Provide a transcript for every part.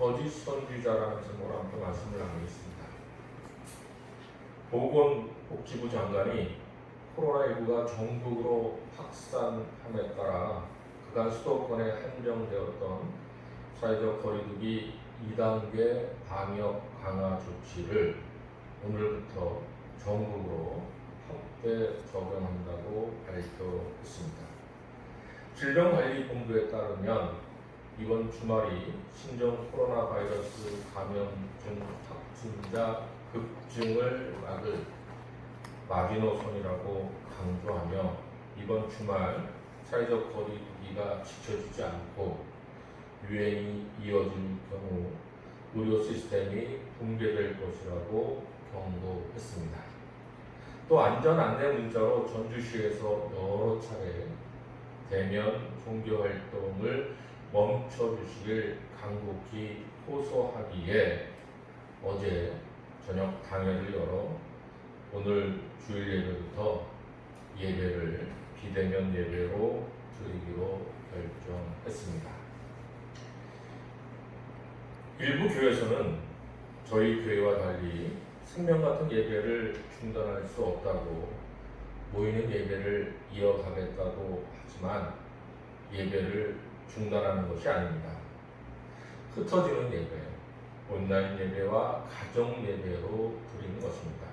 거짓 선지자라는 제목으로 함께 말씀을 나누겠습니다. 보건복지부 장관이 코로나19가 전국으로 확산함에 따라 그간 수도권에 한정되었던 사회적 거리두기 2단계 방역 강화 조치를 오늘부터 전국으로 확대 적용한다고 발표했습니다. 질병관리본부에 따르면 이번 주말이 신종 코로나 바이러스 감염증 확진자 급증을 막을 마지노선이라고 강조하며 이번 주말 사회적 거리두기가 지켜지지 않고 유행이 이어질 경우 의료 시스템이 붕괴될 것이라고 경고했습니다. 또 안전 안내 문자로 전주시에서 여러 차례 대면 종교 활동을 멈춰주시길 간곡히 호소하기에 어제 저녁 당회를 열어 오늘 주일 예배부터 예배를 비대면 예배로 드리기로 결정했습니다. 일부 교회에서는 저희 교회와 달리 생명 같은 예배를 중단할 수 없다고 모이는 예배를 이어가겠다고 하지만 예배를 중단하는 것이 아닙니다. 흩어지는 예배, 온라인 예배와 가정 예배로 드리는 것입니다.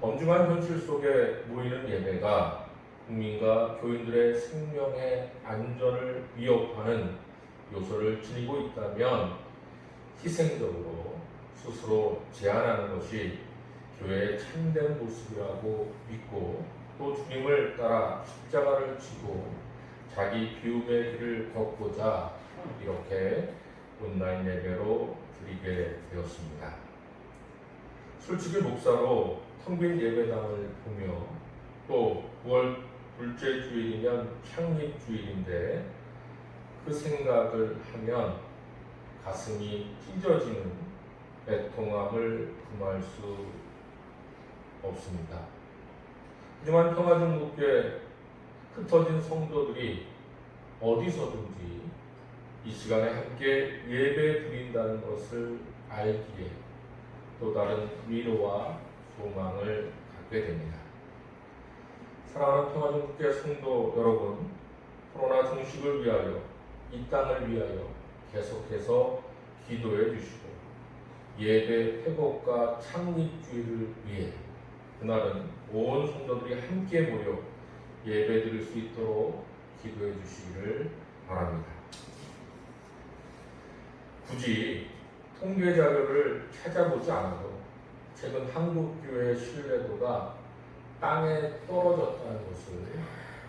엄중한 현실 속에 모이는 예배가 국민과 교인들의 생명의 안전을 위협하는 요소를 지니고 있다면 희생적으로 스스로 제한하는 것이 교회의 참된 모습이라고 믿고 또 주님을 따라 십자가를 지고 자기 비움의 길을 걷고자 이렇게 온라인 예배로 드리게 되었습니다. 솔직히 목사로 텅 빈 예배당을 보며 또 9월 둘째 주일이면 창립주일인데 그 생각을 하면 가슴이 찢어지는 애통함을 금할 수 없습니다. 하지만 평화중국교회 흩어진 성도들이 어디서든지 이 시간에 함께 예배 드린다는 것을 알기에 또 다른 위로와 소망을 갖게 됩니다. 사랑하는 평화중국교회 성도 여러분, 코로나 종식을 위하여 이 땅을 위하여 계속해서 기도해 주시고 예배 회복과 창립주의를 위해 그날은 온 성도들이 함께 모여 예배 드릴 수 있도록 기도해 주시기를 바랍니다. 굳이 통계 자료를 찾아보지 않아도 최근 한국교회의 신뢰도가 땅에 떨어졌다는 것을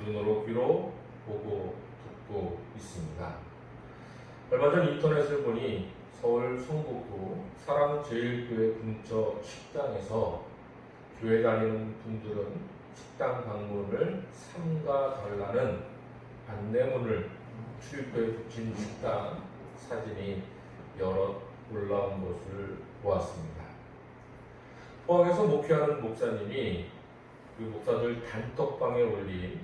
눈으로 귀로 보고 듣고 있습니다. 얼마 전 인터넷을 보니 서울 성북구 사랑제일교회 근처 식당에서 교회 다니는 분들은 식당 방문을 삼가달라는 안내문을 출입구에 붙인 식당 사진이 여럿 올라온 것을 보았습니다. 포항에서 목회하는 목사님이 그 목사들 단톡방에 올린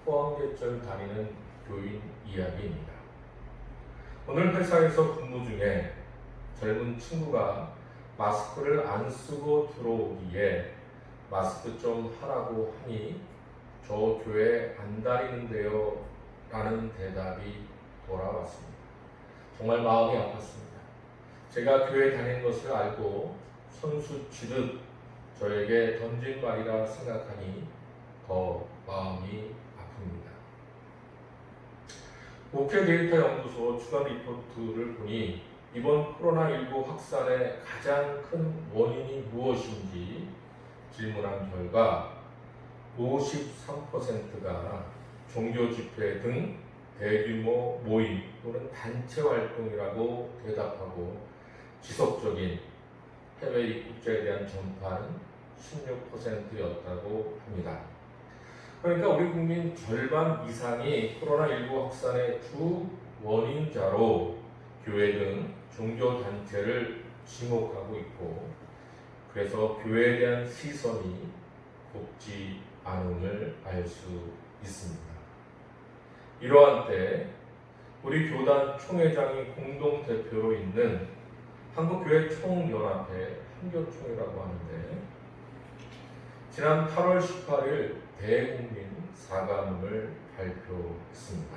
포항제철 다니는 교인 이야기입니다. 오늘 회사에서 근무 중에 젊은 친구가 마스크를 안 쓰고 들어오기에 마스크 좀 하라고 하니 저 교회 안 다니는데요 라는 대답이 돌아왔습니다. 정말 마음이 아팠습니다. 제가 교회 다니는 것을 알고 선수 치듯 저에게 던진 말이라 생각하니 더 마음이 아픕니다. 목회 데이터 연구소 추가 리포트를 보니 이번 코로나19 확산의 가장 큰 원인이 무엇인지 질문한 결과 53%가 종교 집회 등 대규모 모임 또는 단체 활동이라고 대답하고 지속적인 해외 입국자에 대한 전파는 16%였다고 합니다. 그러니까 우리 국민 절반 이상이 코로나19 확산의 주 원인자로 교회 등 종교단체를 지목하고 있고 그래서 교회에 대한 시선이 곱지 않음을 알 수 있습니다. 이러한 때 우리 교단 총회장이 공동대표로 있는 한국교회 총연합회 한교총이라고 하는데, 지난 8월 18일 대국민 사과문을 발표했습니다.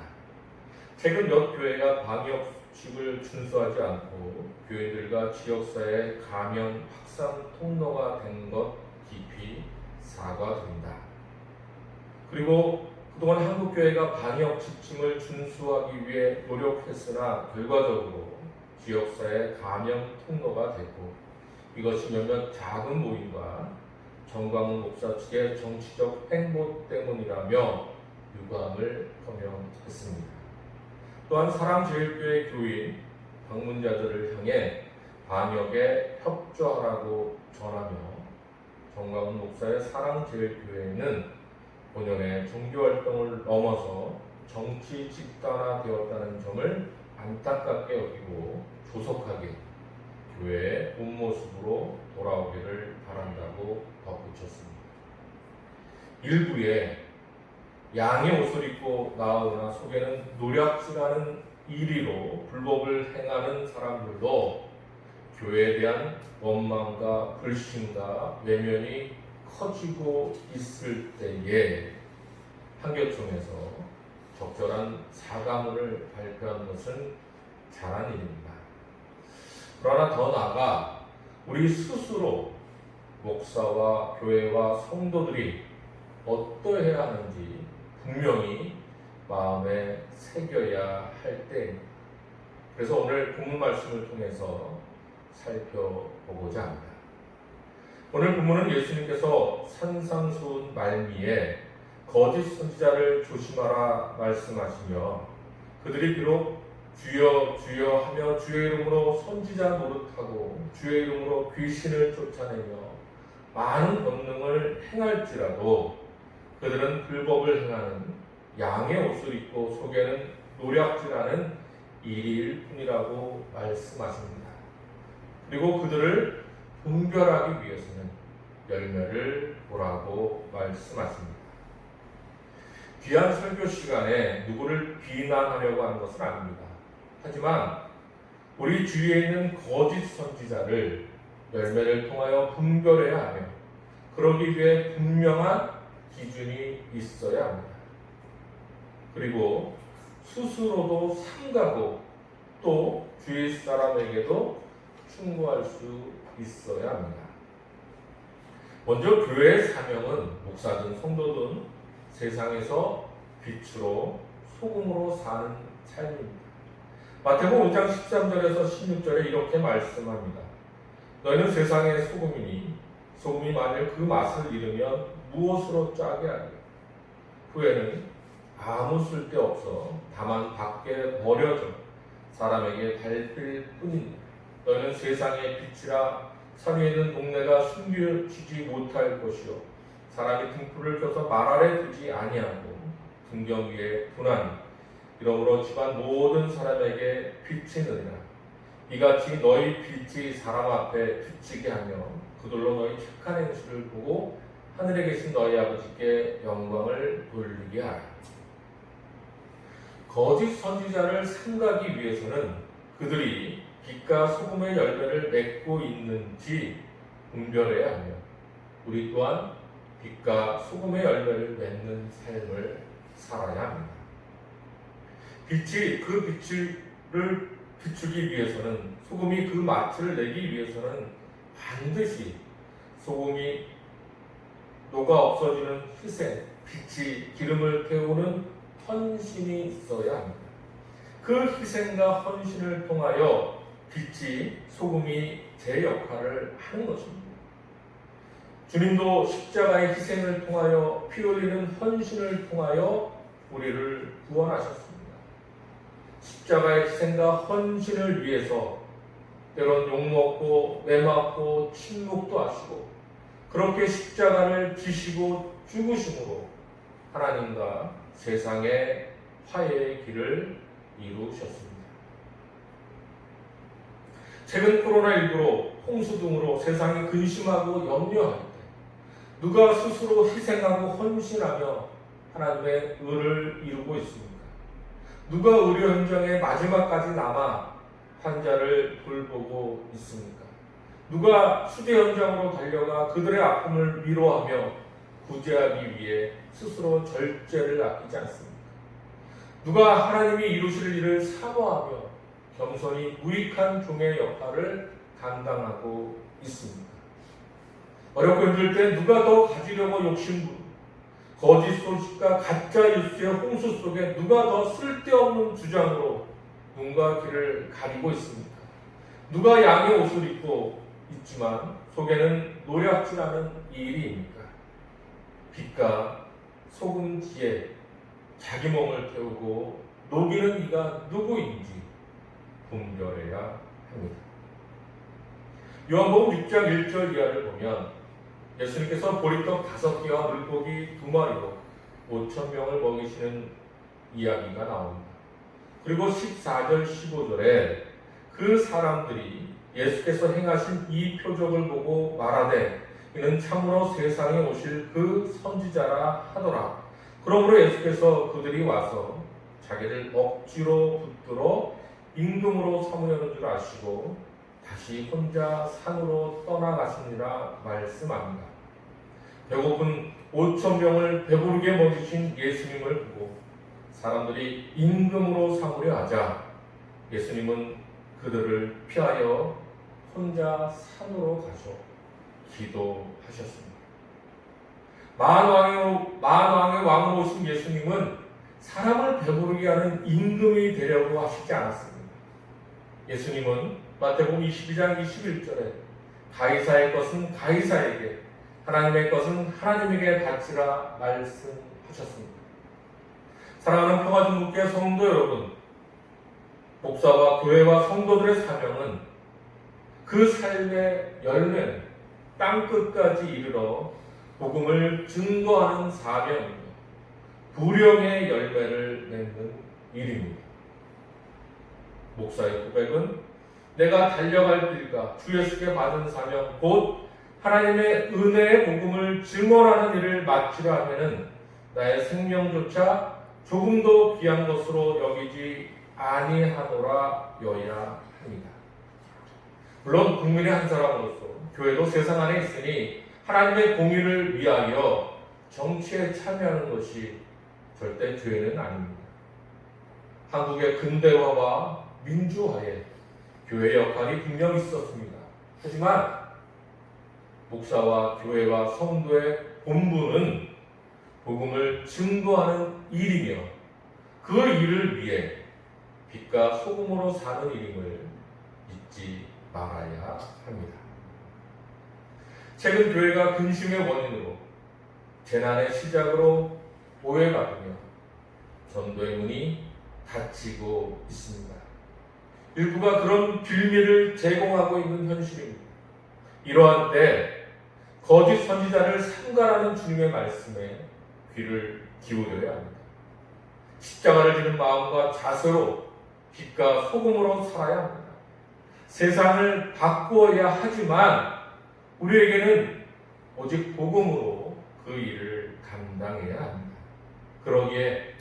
최근 몇 교회가 방역 수칙을 준수하지 않고 교회들과 지역사회 감염 확산 통로가 된 것 깊이 사과드립니다. 그리고 그동안 한국교회가 방역 지침을 준수하기 위해 노력했으나 결과적으로 지역사회 감염 통로가 됐고, 이것이 몇몇 작은 모임과 정광훈 목사 측의 정치적 행보 때문이라며 유감을 표명했습니다. 또한 사랑제일교회 교인 방문자들을 향해 방역에 협조하라고 전하며, 정광훈 목사의 사랑제일교회는 본연의 종교활동을 넘어서 정치 집단화되었다는 점을 안타깝게 여기고 조속하게 교회의 본 모습으로 돌아오기를 바란다고 덧붙였습니다. 일부에 양의 옷을 입고 나오나 속에는 노략질하는 이리로 불법을 행하는 사람들도 교회에 대한 원망과 불신과 외면이 커지고 있을 때에 한교총에서 적절한 사과문을 발표한 것은 잘한 일입니다. 그러나 더 나아가 우리 스스로 목사와 교회와 성도들이 어떠해야 하는지 분명히 마음에 새겨야 할 때입니다. 그래서 오늘 본문 말씀을 통해서 살펴보고자 합니다. 오늘 본문은 예수님께서 산상수훈 말미에 거짓 선지자를 조심하라 말씀하시며, 그들이 비록 주여 주여 하며 주의 이름으로 선지자 노릇하고 주의 이름으로 귀신을 쫓아내며 많은 권능을 행할지라도 그들은 불법을 행하는 양의 옷을 입고 속에는 노략질하는 이리일 뿐이라고 말씀하십니다. 그리고 그들을 분별하기 위해서는 열매를 보라고 말씀하십니다. 귀한 설교 시간에 누구를 비난하려고 하는 것은 아닙니다. 하지만 우리 주위에 있는 거짓 선지자를 열매를 통하여 분별해야 하며, 그러기 위해 분명한 기준이 있어야 합니다. 그리고 스스로도 삼가고 또 주위 사람에게도 충고할 수 있어야 합니다. 먼저 교회의 사명은 목사든 성도든 세상에서 빛으로 소금으로 사는 삶입니다. 마태복음 5장 13절에서 16절에 이렇게 말씀합니다. 너희는 세상의 소금이니 소금이 만일 그 맛을 잃으면 무엇으로 짜게 하리요? 후에는 아무 쓸데없어 다만 밖에 버려져 사람에게 밟힐 뿐입니다. 너희는 세상의 빛이라. 산 위에 있는 동네가 숨겨지지 못할 것이요 사람이 등불을 켜서 말 아래 두지 아니하고 등경 위에 두나니 이러므로 집안 모든 사람에게 빛이 느리라. 이같이 너희 빛이 사람 앞에 비치게 하며 그들로 너희 착한 행실을 보고 하늘에 계신 너희 아버지께 영광을 돌리게 하라. 거짓 선지자를 삼가기 위해서는 그들이 빛과 소금의 열매를 맺고 있는지 분별해야 하며, 우리 또한 빛과 소금의 열매를 맺는 삶을 살아야 합니다. 빛이 그 빛을 비추기 위해서는, 소금이 그 맛을 내기 위해서는 반드시 소금이 녹아 없어지는 희생, 빛이 기름을 태우는 헌신이 있어야 합니다. 그 희생과 헌신을 통하여 빛이, 소금이 제 역할을 하는 것입니다. 주님도 십자가의 희생을 통하여, 피 흘리는 헌신을 통하여 우리를 구원하셨습니다. 십자가의 희생과 헌신을 위해서 때론 욕먹고 매맞고 침묵도 하시고, 그렇게 십자가를 지시고 죽으심으로 하나님과 세상의 화해의 길을 이루셨습니다. 최근 코로나19로 홍수 등으로 세상이 근심하고 염려할 때 누가 스스로 희생하고 헌신하며 하나님의 의를 이루고 있습니까? 누가 의료 현장에 마지막까지 남아 환자를 돌보고 있습니까? 누가 수제 현장으로 달려가 그들의 아픔을 위로하며 구제하기 위해 스스로 절제를 아끼지 않습니까? 누가 하나님이 이루실 일을 사모하며 겸손히 무익한 종의 역할을 감당하고 있습니까? 어렵고 힘들 때 누가 더 가지려고 욕심부리고 거짓 소식과 가짜 뉴스의 홍수 속에 누가 더 쓸데없는 주장으로 눈과 귀를 가리고 있습니까? 누가 양의 옷을 입고 있지만 속에는 노략질하는 이 일이입니까? 빛과 소금기에 자기 몸을 태우고 녹이는 이가 누구인지 분별해야 합니다. 요한복음 6장 1절 이하를 보면 예수님께서 보리떡 5개와 물고기 2마리로 5,000명을 먹이시는 이야기가 나옵니다. 그리고 14절 15절에 그 사람들이 예수께서 행하신 이 표적을 보고 말하되 이는 참으로 세상에 오실 그 선지자라 하더라. 그러므로 예수께서 그들이 와서 자기를 억지로 붙들어 임금으로 삼으려는 줄 아시고 다시 혼자 산으로 떠나가시니라 말씀합니다. 배고픈 5,000명을 배부르게 먹이신 예수님을 보고 사람들이 임금으로 삼으려 하자 예수님은 그들을 피하여 혼자 산으로 가셔 기도하셨습니다. 만왕의 왕으로 오신 예수님은 사람을 배부르게 하는 임금이 되려고 하시지 않았습니다. 예수님은 마태복음 22장 21절에 가이사의 것은 가이사에게 하나님의 것은 하나님에게 바치라 말씀하셨습니다. 사랑하는 평화중국교회 성도 여러분, 목사와 교회와 성도들의 사명은 그 삶의 열매는 땅끝까지 이르러 복음을 증거하는 사명이며 불령의 열매를 맺는 일입니다. 목사의 고백은 내가 달려갈 길과 주 예수께 받은 사명 곧 하나님의 은혜의 복음을 증언하는 일을 마치려 하면은 나의 생명조차 조금도 귀한 것으로 여기지 아니하노라 여야 합니다. 물론 국민의 한 사람으로서 교회도 세상 안에 있으니 하나님의 공의를 위하여 정치에 참여하는 것이 절대 죄는 아닙니다. 한국의 근대화와 민주화에 교회의 역할이 분명히 있었습니다. 하지만 목사와 교회와 성도의 본분은 복음을 증거하는 일이며 그 일을 위해 빛과 소금으로 사는 일임을 잊지 말아야 합니다. 최근 교회가 근심의 원인으로 재난의 시작으로 오해받으며 전도의 문이 닫히고 있습니다. 일부가 그런 빌미를 제공하고 있는 현실입니다. 이러한 때 거짓 선지자를 삼가라는 주님의 말씀에 귀를 기울여야 합니다. 십자가를 지는 마음과 자세로 빛과 소금으로 살아야 합니다. 세상을 바꾸어야 하지만 우리에게는 오직 복음으로 그 일을 감당해야 합니다. 그러기에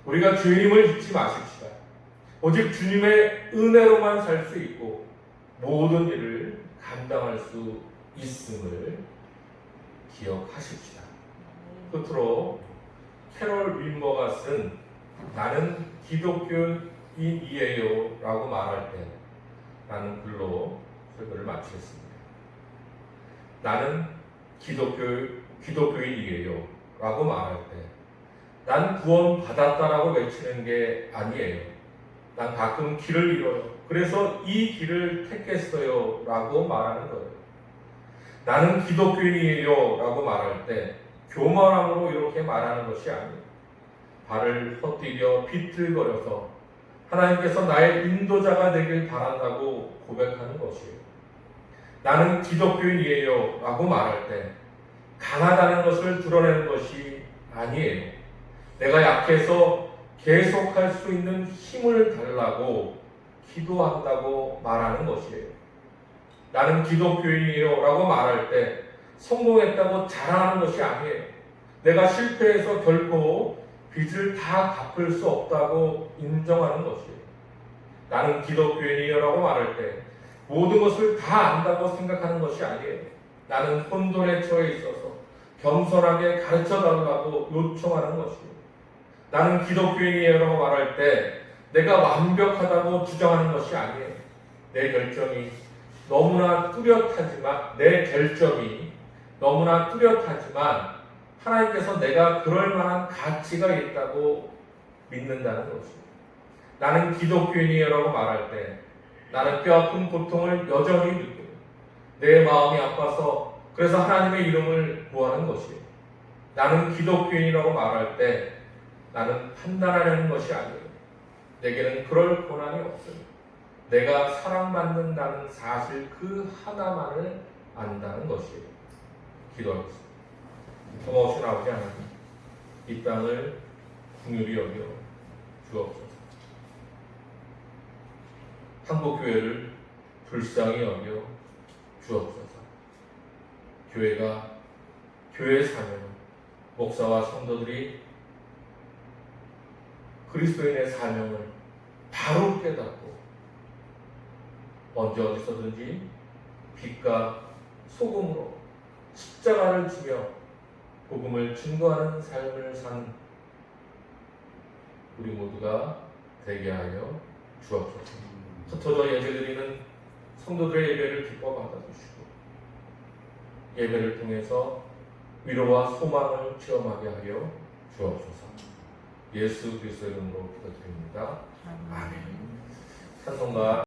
우리가 주님을 잊지 마십시다. 오직 주님의 은혜로만 살 수 있고 모든 일을 감당할 수 있음을 기억하십시다. 끝으로 캐롤 윈버가 쓴 나는 기독교인이에요 라고 말할 때 라는 글로 설교를 마치겠습니다. 나는 기독교인이에요 라고 말할 때 난 구원 받았다라고 외치는 게 아니에요. 난 가끔 길을 잃어요. 그래서 이 길을 택했어요 라고 말하는 거예요. 나는 기독교인이에요 라고 말할 때 교만함으로 이렇게 말하는 것이 아니에요. 발을 헛디뎌 비틀거려서 하나님께서 나의 인도자가 되길 바란다고 고백하는 것이에요. 나는 기독교인이에요 라고 말할 때 강하다는 것을 드러내는 것이 아니에요. 내가 약해서 계속할 수 있는 힘을 달라고 기도한다고 말하는 것이에요. 나는 기독교인이에요 라고 말할 때 성공했다고 자랑하는 것이 아니에요. 내가 실패해서 결코 빚을 다 갚을 수 없다고 인정하는 것이에요. 나는 기독교인이라고 말할 때 모든 것을 다 안다고 생각하는 것이 아니에요. 나는 혼돈에 처해 있어서 겸손하게 가르쳐 달라고 요청하는 것이에요. 나는 기독교인이라고 말할 때 내가 완벽하다고 주장하는 것이 아니에요. 내 결정이 너무나 뚜렷하지만 하나님께서 내가 그럴 만한 가치가 있다고 믿는다는 것입니다. 나는 기독교인이라고 말할 때 나는 뼈아픈 고통을 여전히 느끼고 내 마음이 아파서 그래서 하나님의 이름을 구하는 것이에요. 나는 기독교인이라고 말할 때 나는 판단하려는 것이 아니에요. 내게는 그럴 권한이 없어요. 내가 사랑받는다는 사실 그 하나만을 안다는 것이에요. 기도하겠습니다. 고마우신 아버지 하나님, 이 땅을 긍휼히 여겨 주옵소서. 한국교회를 불쌍히 여겨 주옵소서. 교회가 교회 사명, 목사와 성도들이 그리스도인의 사명을 바로 깨닫고 언제 어디서든지 빛과 소금으로 십자가를 지며 복음을 증거하는 삶을 산 우리 모두가 되게 하여 주옵소서. 흩어져 예배드리는 성도들의 예배를 기뻐 받아주시고 예배를 통해서 위로와 소망을 체험하게 하여 주옵소서. 예수 그리스도의 이름으로 기도드립니다. 아멘. 찬송가